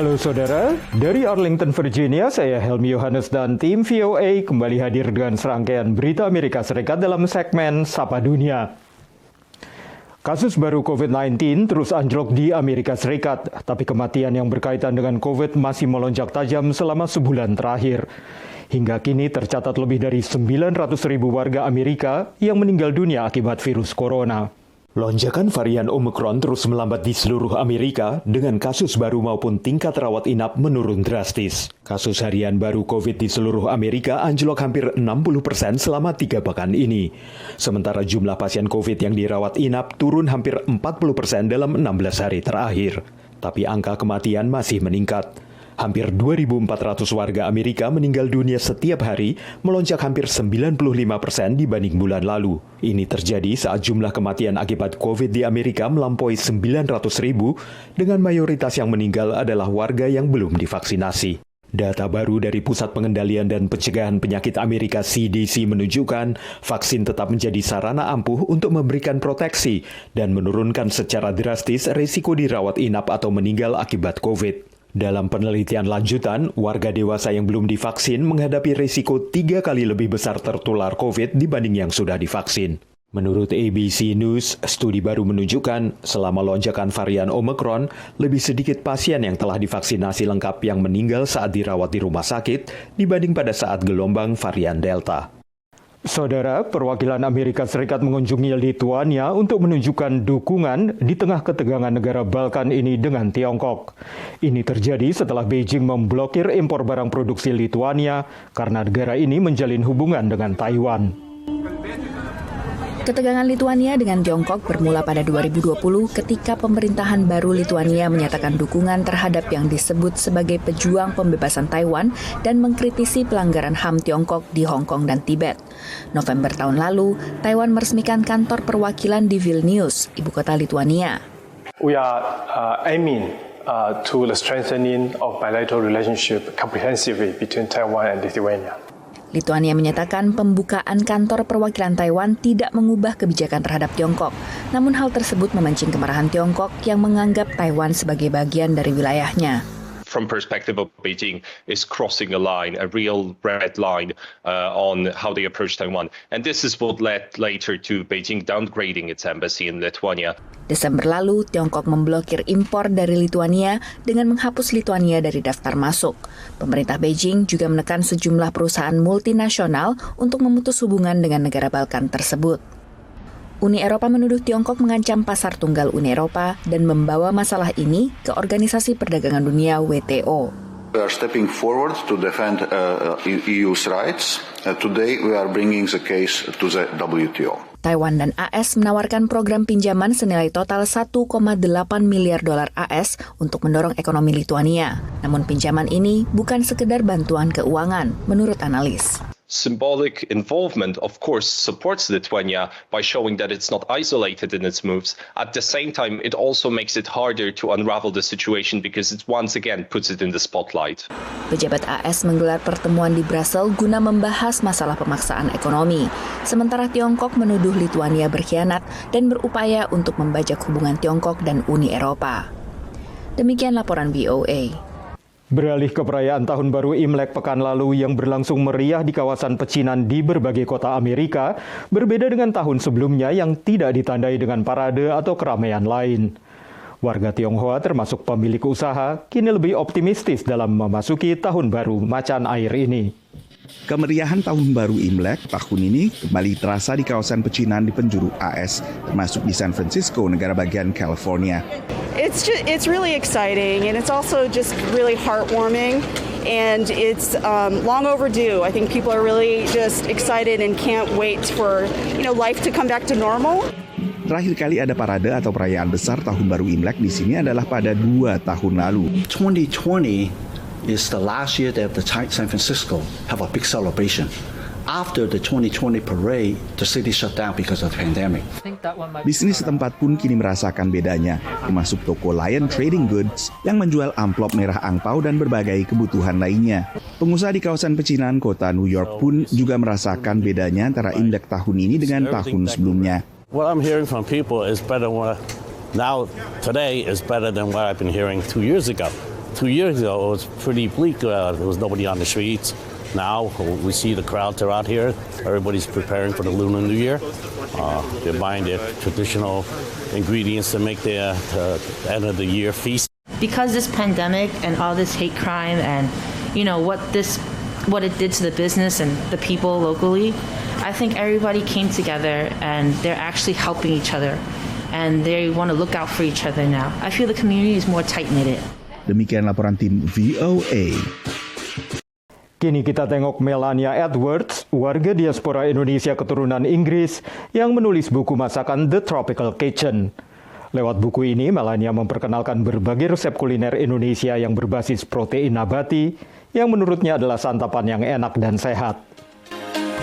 Halo saudara, dari Arlington, Virginia, saya Helmi Yohanes dan tim VOA kembali hadir dengan serangkaian berita Amerika Serikat dalam segmen Sapa Dunia. Kasus baru COVID-19 terus anjlok di Amerika Serikat, tapi kematian yang berkaitan dengan COVID masih melonjak tajam selama sebulan terakhir. Hingga kini tercatat lebih dari 900.000 warga Amerika yang meninggal dunia akibat virus corona. Lonjakan varian Omicron terus melambat di seluruh Amerika dengan kasus baru maupun tingkat rawat inap menurun drastis. Kasus harian baru COVID di seluruh Amerika anjlok hampir 60% selama 3 pekan ini. Sementara jumlah pasien COVID yang dirawat inap turun hampir 40% dalam 16 hari terakhir. Tapi angka kematian masih meningkat. Hampir 2.400 warga Amerika meninggal dunia setiap hari, melonjak hampir 95% dibanding bulan lalu. Ini terjadi saat jumlah kematian akibat COVID di Amerika melampaui 900.000, dengan mayoritas yang meninggal adalah warga yang belum divaksinasi. Data baru dari Pusat Pengendalian dan Pencegahan Penyakit Amerika CDC menunjukkan vaksin tetap menjadi sarana ampuh untuk memberikan proteksi dan menurunkan secara drastis risiko dirawat inap atau meninggal akibat COVID. Dalam penelitian lanjutan, warga dewasa yang belum divaksin menghadapi risiko 3 kali lebih besar tertular COVID dibanding yang sudah divaksin. Menurut ABC News, studi baru menunjukkan selama lonjakan varian Omicron, lebih sedikit pasien yang telah divaksinasi lengkap yang meninggal saat dirawat di rumah sakit dibanding pada saat gelombang varian Delta. Saudara, perwakilan Amerika Serikat mengunjungi Lituania untuk menunjukkan dukungan di tengah ketegangan negara Balkan ini dengan Tiongkok. Ini terjadi setelah Beijing memblokir impor barang produksi Lituania karena negara ini menjalin hubungan dengan Taiwan. Ketegangan Lituania dengan Tiongkok bermula pada 2020 ketika pemerintahan baru Lituania menyatakan dukungan terhadap yang disebut sebagai pejuang pembebasan Taiwan dan mengkritisi pelanggaran HAM Tiongkok di Hong Kong dan Tibet. November tahun lalu, Taiwan meresmikan kantor perwakilan di Vilnius, ibu kota Lituania. We are aiming to the strengthening of bilateral relationship comprehensively between Taiwan and Lithuania. Lituania menyatakan pembukaan kantor perwakilan Taiwan tidak mengubah kebijakan terhadap Tiongkok. Namun hal tersebut memancing kemarahan Tiongkok yang menganggap Taiwan sebagai bagian dari wilayahnya. From perspective of Beijing, is crossing a line, a real red line on how they approach Taiwan. And this is what led later to Beijing downgrading its embassy in Lithuania. Desember lalu, Tiongkok memblokir impor dari Lituania dengan menghapus Lituania dari daftar masuk. Pemerintah Beijing juga menekan sejumlah perusahaan multinasional untuk memutus hubungan dengan negara Balkan tersebut. Uni Eropa menuduh Tiongkok mengancam pasar tunggal Uni Eropa dan membawa masalah ini ke Organisasi Perdagangan Dunia WTO. We are stepping forward to defend EU's rights. Today we are bringing the case to the WTO. Taiwan dan AS menawarkan program pinjaman senilai total 1,8 miliar dolar AS untuk mendorong ekonomi Lituania. Namun pinjaman ini bukan sekedar bantuan keuangan, menurut analis. Symbolic involvement, of course, supports Lithuania by showing that it's not isolated in its moves. At the same time, it also makes it harder to unravel the situation because it once again puts it in the spotlight. Pejabat AS menggelar pertemuan di Brussels guna membahas masalah pemaksaan ekonomi. Sementara Tiongkok menuduh Lituania berkhianat dan berupaya untuk membajak hubungan Tiongkok dan Uni Eropa. Demikian laporan VOA. Beralih ke perayaan Tahun Baru Imlek pekan lalu yang berlangsung meriah di kawasan pecinan di berbagai kota Amerika, berbeda dengan tahun sebelumnya yang tidak ditandai dengan parade atau keramaian lain. Warga Tionghoa termasuk pemilik usaha kini lebih optimistis dalam memasuki Tahun Baru Macan Air ini. Kemeriahan Tahun Baru Imlek tahun ini kembali terasa di kawasan pecinan di penjuru AS, termasuk di San Francisco, negara bagian California. It's really exciting, and it's also just really heartwarming, and it's long overdue. I think people are really just excited and can't wait for life to come back to normal. Terakhir kali ada parade atau perayaan besar Tahun Baru Imlek di sini adalah pada 2 tahun lalu. 2020 is the last year that the San Francisco have a big celebration. After the 2020 parade, the city shut down because of the pandemic. Bisnis setempat pun kini merasakan bedanya, termasuk toko Lion Trading Goods yang menjual amplop merah angpau dan berbagai kebutuhan lainnya. Pengusaha di kawasan pecinan kota New York pun juga merasakan bedanya antara Imlek tahun ini dengan tahun sebelumnya. What I'm hearing from people is better now today is better than what I've been hearing 2 years ago. 2 years ago, it was pretty bleak. There was nobody on the streets. Now we see the crowds are out here. Everybody's preparing for the Lunar New Year. They're buying their traditional ingredients to make their end of the year feast. Because this pandemic and all this hate crime and what it did to the business and the people locally, I think everybody came together and they're actually helping each other and they want to look out for each other now. I feel the community is more tight-knitted. Demikian laporan tim VOA. Kini kita tengok Melania Edwards, warga diaspora Indonesia keturunan Inggris yang menulis buku masakan The Tropical Kitchen. Lewat buku ini, Melania memperkenalkan berbagai resep kuliner Indonesia yang berbasis protein nabati, yang menurutnya adalah santapan yang enak dan sehat.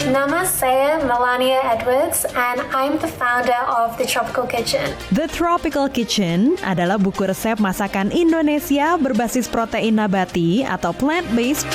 Nama saya Melania Edwards and I'm the founder of The Tropical Kitchen. The Tropical Kitchen adalah buku resep masakan Indonesia berbasis protein nabati atau plant-based.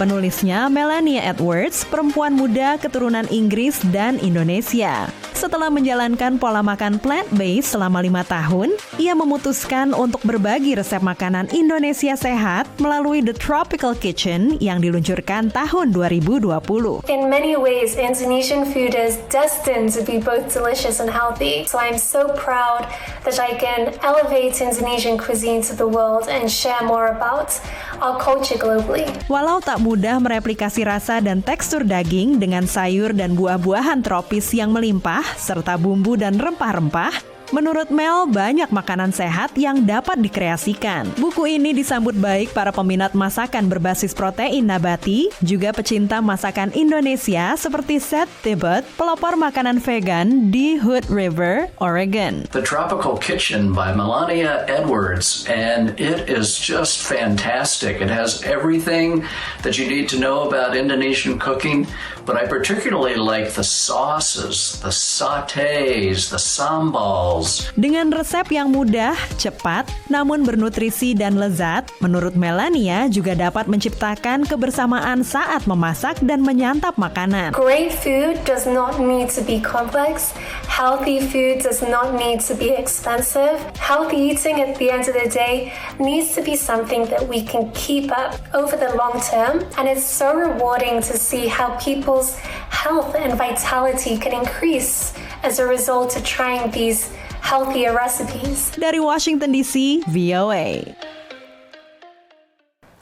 Penulisnya Melania Edwards, perempuan muda keturunan Inggris dan Indonesia. Setelah menjalankan pola makan plant-based selama 5 tahun, ia memutuskan untuk berbagi resep makanan Indonesia sehat melalui The Tropical Kitchen yang diluncurkan tahun 2020. In many ways, Indonesian food is destined to be both delicious and healthy. So I'm so proud that I can elevate Indonesian cuisine to the world and share more about our culture globally. Walau tak mudah mereplikasi rasa dan tekstur daging dengan sayur dan buah-buahan tropis yang melimpah, serta bumbu dan rempah-rempah, menurut Mel banyak makanan sehat yang dapat dikreasikan. Buku ini disambut baik para peminat masakan berbasis protein nabati, juga pecinta masakan Indonesia seperti Seth Tibbet, pelopor makanan vegan di Hood River, Oregon. The Tropical Kitchen by Melania Edwards, and it is just fantastic. It has everything that you need to know about Indonesian cooking, but I particularly like the sauces, the sautés, the sambals. Dengan resep yang mudah, cepat, namun bernutrisi dan lezat, menurut Melania juga dapat menciptakan kebersamaan saat memasak dan menyantap makanan. Great food does not need to be complex. Healthy food does not need to be expensive. Healthy eating at the end of the day needs to be something that we can keep up over the long term, and it's so rewarding to see how people's health and vitality can increase as a result of trying these healthier recipes. Dari Washington DC, VOA.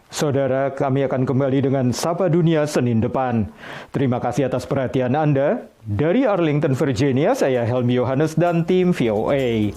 Saudara, kami akan kembali dengan Sapa Dunia Senin depan. Terima kasih atas perhatian Anda. Dari Arlington, Virginia, saya Helmi Yohanes dan tim VOA.